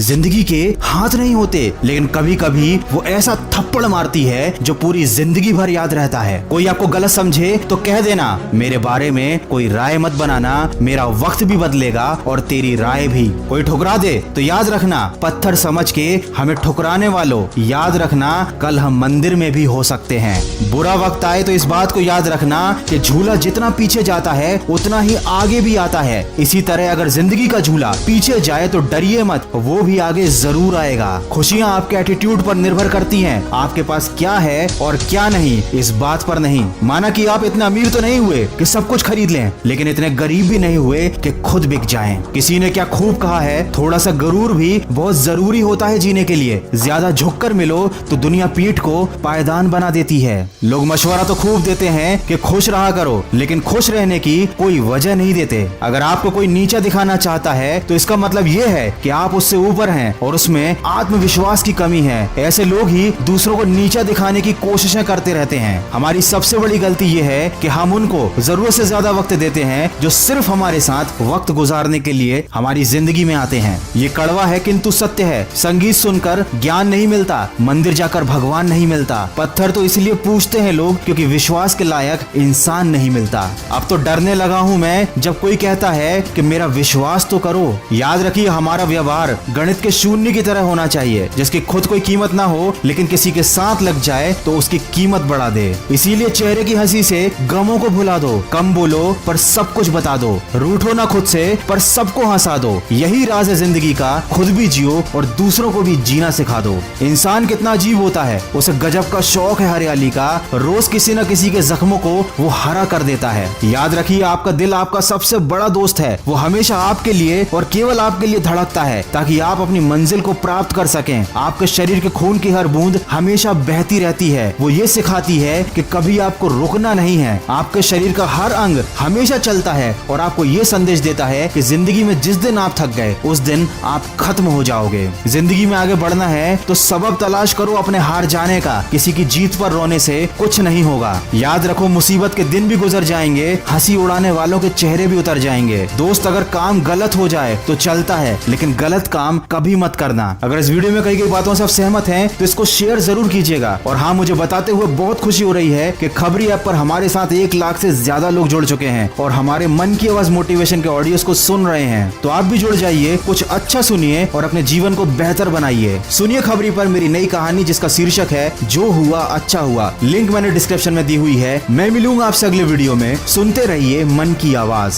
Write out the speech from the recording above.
जिंदगी के हाथ नहीं होते, लेकिन कभी कभी वो ऐसा थप्पड़ मारती है जो पूरी जिंदगी भर याद रहता है। कोई आपको गलत समझे तो कह देना, मेरे बारे में कोई राय मत बनाना, मेरा वक्त भी बदलेगा और तेरी राय भी। कोई ठुकरा दे तो याद रखना, पत्थर समझ के हमें ठुकराने वालों, याद रखना कल हम मंदिर में भी हो सकते हैं। बुरा वक्त आए तो इस बात को याद रखना कि झूला जितना पीछे जाता है उतना ही आगे भी आता है। इसी तरह अगर जिंदगी का झूला पीछे जाए तो डरिए मत, वो भी आगे जरूर आएगा। खुशियाँ आपके एटीट्यूड पर निर्भर करती हैं, आपके पास क्या है और क्या नहीं इस बात पर नहीं। माना कि आप इतने अमीर तो नहीं हुए कि सब कुछ खरीद लें, लेकिन इतने गरीब भी नहीं हुए कि खुद बिक जाएं। किसी ने क्या खूब कहा है, थोड़ा सा गरूर भी बहुत जरूरी होता है जीने के लिए। ज्यादा झुककर मिलो तो दुनिया पीठ को पायदान बना देती है। लोग मशवरा तो खूब देते हैं कि खुश रहा करो, लेकिन खुश रहने की कोई वजह नहीं देते। अगर आपको कोई नीचा दिखाना चाहता है तो इसका मतलब ये है कि आप उससे ऊपर हैं और उसमें आत्मविश्वास की कमी है। ऐसे लोग ही दूसरों को नीचा दिखाने की कोशिशें करते रहते हैं। हमारी सबसे बड़ी गलती ये है कि हम उनको जरूरत से ज्यादा वक्त देते हैं जो सिर्फ हमारे साथ वक्त गुजारने के लिए हमारी जिंदगी में आते हैं। ये कड़वा है किंतु सत्य है। संगीत सुनकर ज्ञान नहीं मिलता, मंदिर जाकर भगवान नहीं मिलता। पत्थर तो इसलिए पूछते हैं लोग क्योंकि विश्वास के लायक इंसान नहीं मिलता। अब तो डरने लगा हूँ मैं जब कोई कहता है कि मेरा विश्वास तो करो। याद रखिए, हमारा व्यवहार गणित के शून्य की तरह होना चाहिए, जिसकी खुद कोई कीमत ना हो लेकिन किसी के साथ लग जाए तो उसकी कीमत बढ़ा दे। इसीलिए चेहरे की हंसी से गमों को भुला दो, कम बोलो पर सब कुछ बता दो, रूठो ना खुद से पर सबको हंसा दो। यही राज है जिंदगी का, खुद भी जियो और दूसरों को भी जीना सिखा दो। इंसान कितना अजीब होता है, उसे गजब का शौक है हरियाली का, रोज किसी न किसी के जख्मों को वो हरा कर देता है। याद रखिए, आपका दिल आपका सबसे बड़ा दोस्त है, वो हमेशा आपके लिए और केवल आपके लिए धड़कता है ताकि आप अपनी मंजिल को प्राप्त कर सकें। आपके शरीर के खून की हर बूंद हमेशा बहती रहती है, वो ये सिखाती है कि कभी आपको रुकना नहीं है। आपके शरीर का हर अंग हमेशा चलता है और आपको ये संदेश देता है कि जिंदगी में जिस दिन आप थक गए उस दिन आप खत्म हो जाओगे। जिंदगी में आगे बढ़ना है तो सबब तलाश करो अपने हार जाने का, किसी की जीत पर रोने से कुछ नहीं होगा। याद रखो, मुसीबत के दिन भी गुजर जाएंगे, हंसी उड़ाने वालों के चेहरे भी उतर जाएंगे। दोस्त, अगर काम गलत हो जाए तो चलता है, लेकिन गलत काम कभी मत करना। अगर इस वीडियो में कही गई बातों से आप सहमत हैं तो इसको शेयर जरूर कीजिएगा। और हाँ, मुझे बताते हुए बहुत खुशी हो रही है कि खबरी ऐप पर हमारे साथ 1 लाख से ज्यादा लोग जुड़ चुके हैं और हमारे मन की आवाज मोटिवेशन के ऑडियोज को सुन रहे हैं। तो आप भी जुड़ जाइए, कुछ अच्छा सुनिए और अपने जीवन को बेहतर बनाइए। सुनिए खबरी पर मेरी नई कहानी जिसका शीर्षक है जो हुआ अच्छा हुआ। लिंक मैंने डिस्क्रिप्शन में दी हुई है। मैं मिलूंगा आपसे अगले वीडियो में। सुनते रहिए मन की आवाज।